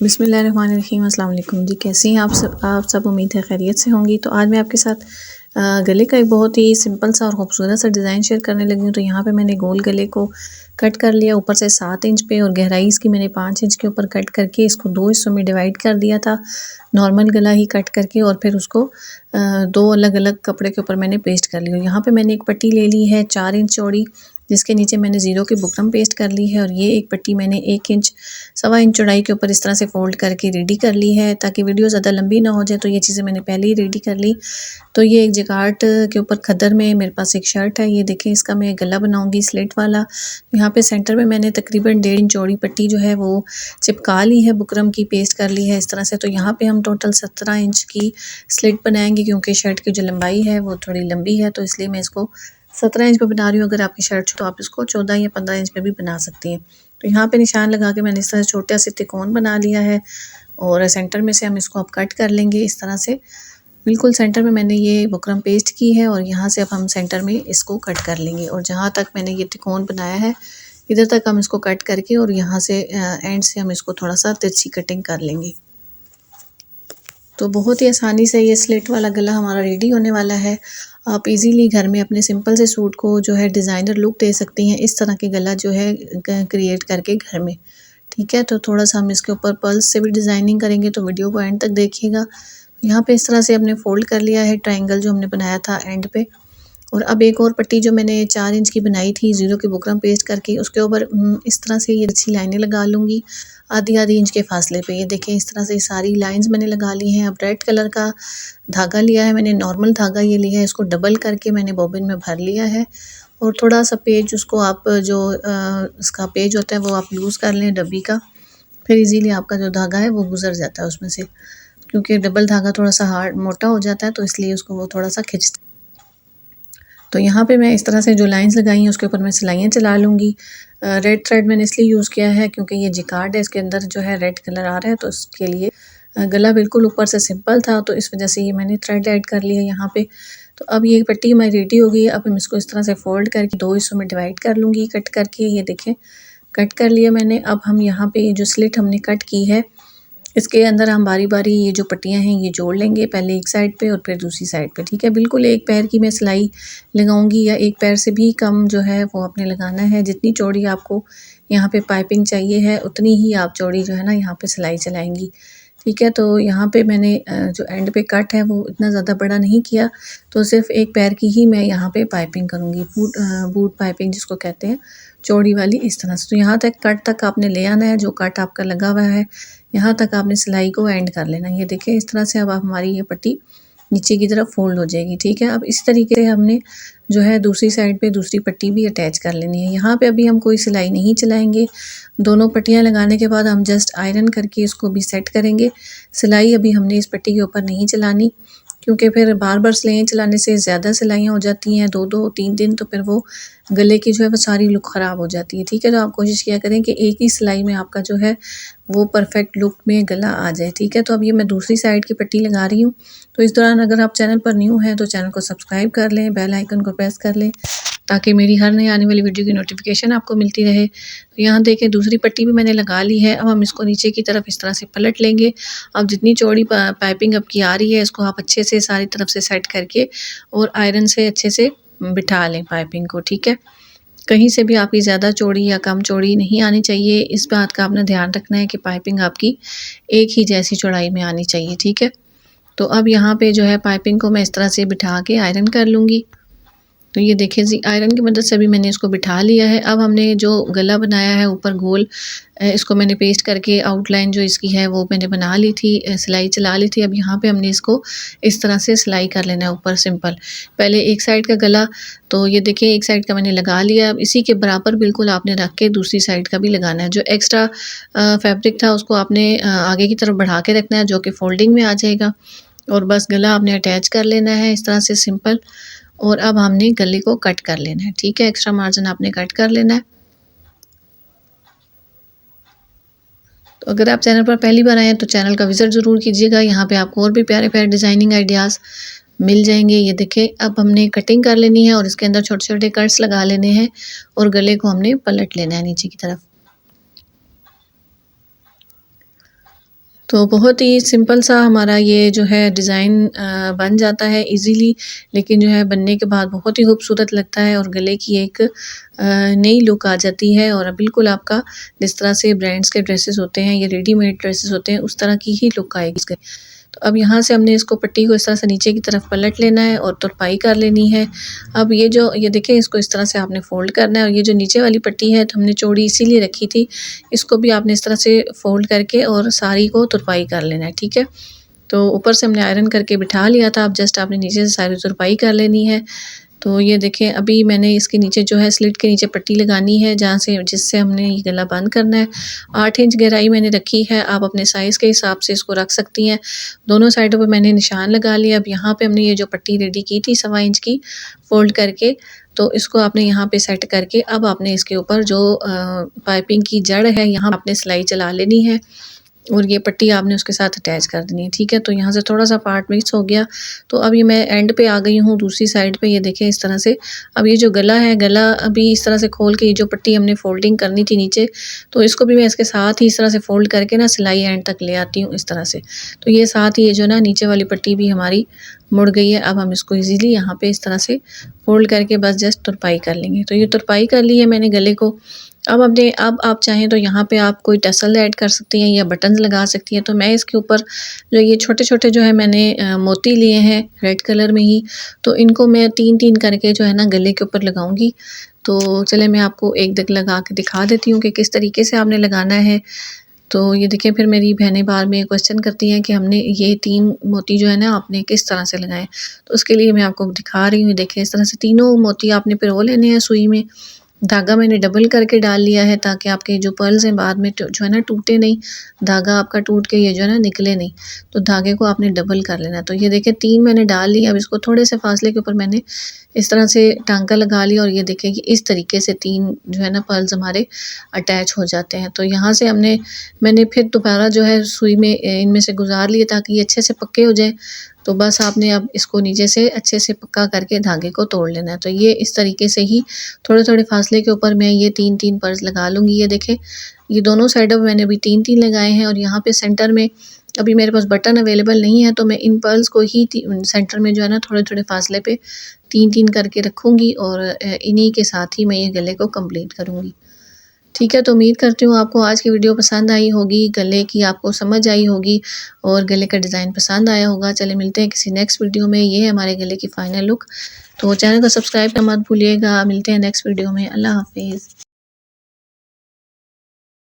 बिस्मिल्लाहिर्रहमानिर्रहीम। अस्सलाम वालेकुम जी, कैसी हैं आप सब उम्मीद है खैरियत से होंगी। तो आज मैं आपके साथ गले का एक बहुत ही सिंपल सा और खूबसूरत सा डिज़ाइन शेयर करने लगी हूँ। तो यहाँ पे मैंने गोल गले को कट कर लिया ऊपर से 7 इंच पे, और गहराई इसकी मैंने 5 इंच के ऊपर कट करके इसको 2 हिस्सों में डिवाइड कर दिया था, नॉर्मल गला ही कट करके। और फिर उसको 2 अलग अलग कपड़े के ऊपर मैंने पेस्ट कर लिया। यहाँ पे मैंने एक पट्टी ले ली है 4 इंच चौड़ी, जिसके नीचे मैंने ज़ीरो की बुकरम पेस्ट कर ली है। और ये एक पट्टी मैंने 1 इंच सवा इंच चौड़ाई के ऊपर इस तरह से फ़ोल्ड करके रेडी कर ली है, ताकि वीडियो ज़्यादा लंबी ना हो जाए। तो ये चीज़ें मैंने पहले ही रेडी कर ली। तो ये एक जकार्ड के ऊपर खद्दर में मेरे पास एक शर्ट है, ये देखें, इसका मैं गला बनाऊंगी स्लिट वाला। यहाँ पे सेंटर में मैंने तकरीबन 1.5 इंच चौड़ी पट्टी जो है वो चिपका ली है, बुकरम की पेस्ट कर ली है इस तरह से। तो यहाँ पे हम टोटल 17 इंच की स्लिट बनाएंगे, क्योंकि शर्ट की जो लंबाई है वो थोड़ी लंबी है, तो इसलिए मैं इसको 17 इंच पे बना रही हूँ। अगर आपकी शर्ट हो तो आप इसको 14 या 15 इंच पे भी बना सकती हैं। तो यहाँ पे निशान लगा के मैंने इस तरह छोटा सा त्रिकोण बना लिया है, और सेंटर में से हम इसको अब कट कर लेंगे इस तरह से। बिल्कुल सेंटर में मैंने ये बुकरम पेस्ट की है, और यहाँ से अब हम सेंटर में इसको कट कर लेंगे। और जहाँ तक मैंने ये त्रिकोण बनाया है इधर तक हम इसको कट करके, और यहाँ से एंड से हम इसको थोड़ा सा तिरछी कटिंग कर लेंगे। तो बहुत ही आसानी से ये स्लिट वाला गला हमारा रेडी होने वाला है। आप इजीली घर में अपने सिंपल से सूट को जो है डिज़ाइनर लुक दे सकती हैं, इस तरह के गला जो है क्रिएट करके घर में। ठीक है, तो थोड़ा सा हम इसके ऊपर पर्ल्स से भी डिज़ाइनिंग करेंगे, तो वीडियो को एंड तक देखिएगा। यहाँ पे इस तरह से हमने फोल्ड कर लिया है ट्रायंगल जो हमने बनाया था एंड पे। और अब एक और पट्टी जो मैंने 4 इंच की बनाई थी ज़ीरो की बुकरम पेस्ट करके, उसके ऊपर इस तरह से ये अच्छी लाइनें लगा लूँगी आधी आधी इंच के फासले पे। ये देखें, इस तरह से सारी लाइंस मैंने लगा ली हैं। अब रेड कलर का धागा लिया है मैंने, नॉर्मल धागा ये लिया है, इसको डबल करके मैंने बॉबिन में भर लिया है। और थोड़ा सा पेज उसको आप जो इसका पेज होता है वो आप लूज़ कर लें डब्बी का, फिर इजीली आपका जो धागा है वो गुजर जाता है उसमें से, क्योंकि डबल धागा थोड़ा सा हार्ड मोटा हो जाता है, तो इसलिए उसको वो थोड़ा सा खिंचता। तो यहाँ पे मैं इस तरह से जो लाइंस लगाई हैं उसके ऊपर मैं सिलाइयाँ चला लूँगी। रेड थ्रेड मैंने इसलिए यूज़ किया है क्योंकि ये जिकार्ड है, इसके अंदर जो है रेड कलर आ रहा है, तो उसके लिए गला बिल्कुल ऊपर से सिंपल था, तो इस वजह से ये मैंने थ्रेड ऐड कर लिया यहाँ पे। तो अब ये पट्टी हमारी रेडी हो गई है। अब हम इसको इस तरह से फोल्ड करके 2 हिस्सों में डिवाइड कर लूँगी कट करके। ये देखें, कट कर लिया मैंने। अब हम यहाँ पे ये जो स्लिट हमने कट की है इसके अंदर हम बारी बारी ये जो पट्टियाँ हैं ये जोड़ लेंगे, पहले एक साइड पे और फिर दूसरी साइड पे। ठीक है, बिल्कुल एक पैर की मैं सिलाई लगाऊंगी, या एक पैर से भी कम जो है वो आपने लगाना है। जितनी चौड़ी आपको यहाँ पे पाइपिंग चाहिए है उतनी ही आप चौड़ी जो है ना यहाँ पे सिलाई चलाएंगी। ठीक है, तो यहाँ पे मैंने जो एंड पे कट है वो इतना ज़्यादा बड़ा नहीं किया, तो सिर्फ एक पैर की ही मैं यहाँ पे पाइपिंग करूँगी, बूट पाइपिंग जिसको कहते हैं, चौड़ी वाली इस तरह से। तो यहाँ तक कट तक आपने ले आना है, जो कट आपका लगा हुआ है यहाँ तक आपने सिलाई को एंड कर लेना। ये देखें, इस तरह से अब हमारी ये पट्टी नीचे की तरफ फोल्ड हो जाएगी। ठीक है, अब इस तरीके से हमने जो है दूसरी साइड पे दूसरी पट्टी भी अटैच कर लेनी है। यहाँ पे अभी हम कोई सिलाई नहीं चलाएंगे, दोनों पट्टियाँ लगाने के बाद हम जस्ट आयरन करके इसको भी सेट करेंगे। सिलाई अभी हमने इस पट्टी के ऊपर नहीं चलानी, क्योंकि फिर बार बार सिलाइयाँ चलाने से ज़्यादा सिलाइयाँ हो जाती हैं, 2-2 3 दिन, तो फिर वो गले की जो है वो सारी लुक ख़राब हो जाती है। ठीक है, तो आप कोशिश किया करें कि एक ही सिलाई में आपका जो है वो परफेक्ट लुक में गला आ जाए। ठीक है, तो अब ये मैं दूसरी साइड की पट्टी लगा रही हूँ। तो इस दौरान अगर आप चैनल पर न्यू हैं तो चैनल को सब्सक्राइब कर लें, बेल आइकन को प्रेस कर लें, ताकि मेरी हर नई आने वाली वीडियो की नोटिफिकेशन आपको मिलती रहे। तो यहाँ देखें, दूसरी पट्टी भी मैंने लगा ली है। अब हम इसको नीचे की तरफ इस तरह से पलट लेंगे। अब जितनी चौड़ी पाइपिंग अब की आ रही है इसको आप अच्छे से सारी तरफ से सेट करके और आयरन से अच्छे से बिठा लें पाइपिंग को। ठीक है, कहीं से भी आपकी ज़्यादा चौड़ी या कम चौड़ी नहीं आनी चाहिए, इस बात का आपने ध्यान रखना है कि पाइपिंग आपकी एक ही जैसी चौड़ाई में आनी चाहिए। ठीक है, तो अब यहाँ पे जो है पाइपिंग को मैं इस तरह से बिठा के आयरन कर लूँगी। तो ये देखिए जी, आयरन की मदद से भी मैंने इसको बिठा लिया है। अब हमने जो गला बनाया है ऊपर गोल, इसको मैंने पेस्ट करके आउटलाइन जो इसकी है वो मैंने बना ली थी, सिलाई चला ली थी। अब यहाँ पे हमने इसको इस तरह से सिलाई कर लेना है ऊपर सिंपल। पहले एक साइड का गला, तो ये देखिए एक साइड का मैंने लगा लिया। अब इसी के बराबर बिल्कुल आपने रख के दूसरी साइड का भी लगाना है। जो एक्स्ट्रा फैब्रिक था उसको आपने आगे की तरफ बढ़ा के रखना है, जो कि फोल्डिंग में आ जाएगा। और बस गला आपने अटैच कर लेना है इस तरह से सिंपल। और अब हमने गले को कट कर लेना है। ठीक है, एक्स्ट्रा मार्जिन आपने कट कर लेना है। तो अगर आप चैनल पर पहली बार आए हैं तो चैनल का विजिट ज़रूर कीजिएगा। यहाँ पे आपको और भी प्यारे प्यारे डिज़ाइनिंग आइडियाज़ मिल जाएंगे। ये देखें, अब हमने कटिंग कर लेनी है और इसके अंदर छोटे छोटे कट्स लगा लेने हैं, और गले को हमने पलट लेना है नीचे की तरफ। तो बहुत ही सिंपल सा हमारा ये जो है डिज़ाइन बन जाता है इजीली, लेकिन जो है बनने के बाद बहुत ही खूबसूरत लगता है और गले की एक नई लुक आ जाती है और बिल्कुल आपका जिस तरह से ब्रांड्स के ड्रेसेस होते हैं या रेडीमेड ड्रेसेस होते हैं उस तरह की ही लुक आएगी इसके। तो अब यहाँ से हमने इसको पट्टी को इस तरह से नीचे की तरफ पलट लेना है और तुरपाई कर लेनी है। अब ये देखें, इसको इस तरह से आपने फ़ोल्ड करना है और ये जो नीचे वाली पट्टी है तो हमने चौड़ी इसीलिए रखी थी, इसको भी आपने इस तरह से फ़ोल्ड करके और सारी को तुरपाई कर लेना है, ठीक है। तो ऊपर से हमने आयरन करके बिठा लिया था, अब जस्ट आपने नीचे से सारी तुरपाई कर लेनी है। तो ये देखें, अभी मैंने इसके नीचे जो है स्लिट के नीचे पट्टी लगानी है जिससे हमने ये गला बंद करना है। 8 इंच गहराई मैंने रखी है, आप अपने साइज़ के हिसाब से इसको रख सकती हैं। दोनों साइडों पे मैंने निशान लगा लिया। अब यहाँ पे हमने ये जो पट्टी रेडी की थी 1.25 इंच की फ़ोल्ड करके, तो इसको आपने यहाँ पे सेट करके अब आपने इसके ऊपर जो पाइपिंग की जड़ है यहाँ आपने सिलाई चला लेनी है और ये पट्टी आपने उसके साथ अटैच कर देनी है, ठीक है। तो यहाँ से थोड़ा सा पार्ट मिक्स हो गया, तो अब ये मैं एंड पे आ गई हूँ दूसरी साइड पे। ये देखें इस तरह से, अब ये जो गला है, गला अभी इस तरह से खोल के ये जो पट्टी हमने फोल्डिंग करनी थी नीचे, तो इसको भी मैं इसके साथ ही इस तरह से फोल्ड करके ना सिलाई एंड तक ले आती हूँ इस तरह से। तो ये साथ ही ये जो ना नीचे वाली पट्टी भी हमारी मुड़ गई है। अब हम इसको इजीली यहाँ पे इस तरह से फोल्ड करके बस जस्ट तुरपाई कर लेंगे। तो ये तुरपाई कर ली है मैंने गले को। अब आप चाहें तो यहाँ पे आप कोई टसल ऐड कर सकती हैं या बटन्स लगा सकती हैं। तो मैं इसके ऊपर जो ये छोटे-छोटे जो है मैंने मोती लिए हैं रेड कलर में ही, तो इनको मैं 3-3 करके जो है ना गले के ऊपर लगाऊंगी। तो चले मैं आपको एक दिख लगा के दिखा देती हूँ कि किस तरीके से आपने लगाना है। तो ये देखिए, फिर मेरी बहनें बार में क्वेश्चन करती हैं कि हमने ये 3 मोती जो है ना आपने किस तरह से लगाए। तो उसके लिए मैं आपको दिखा रही हूँ। देखिए इस तरह से तीनों मोती आपने पिरो लेने हैं सुई में। धागा मैंने डबल करके डाल लिया है ताकि आपके जो पर्ल्स हैं बाद में जो है ना टूटे नहीं, धागा आपका टूट के ये जो है ना निकले नहीं। तो धागे को आपने डबल कर लेना है। तो ये देखिए 3 मैंने डाल लिया। अब इसको थोड़े से फासले के ऊपर मैंने इस तरह से टांका लगा लिया और ये देखिए कि इस तरीके से 3 जो है ना पर्ल्स हमारे अटैच हो जाते हैं। तो यहाँ से मैंने फिर दोबारा जो है सुई में इनमें से गुजार लिए ताकि ये अच्छे से पक्के हो जाए। तो बस आपने अब इसको नीचे से अच्छे से पक्का करके धागे को तोड़ लेना है। तो ये इस तरीके से ही थोड़े-थोड़े फासले के ऊपर मैं ये 3-3 पर्ल्स लगा लूँगी। ये देखें, ये दोनों साइडों पे मैंने अभी 3-3 लगाए हैं और यहाँ पे सेंटर में अभी मेरे पास बटन अवेलेबल नहीं है, तो मैं इन पर्ल्स को ही सेंटर में जो है ना थोड़े-थोड़े फासले पे 3-3 करके रखूँगी और इन्हीं के साथ ही मैं ये गले को कंप्लीट करूँगी। ठीक है, तो उम्मीद करती हूँ आपको आज की वीडियो पसंद आई होगी, गले की आपको समझ आई होगी और गले का डिज़ाइन पसंद आया होगा। चलिए मिलते हैं किसी नेक्स्ट वीडियो में। ये है हमारे गले की फ़ाइनल लुक। तो चैनल को सब्सक्राइब करना मत भूलिएगा। मिलते हैं नेक्स्ट वीडियो में। अल्लाह हाफ़िज़।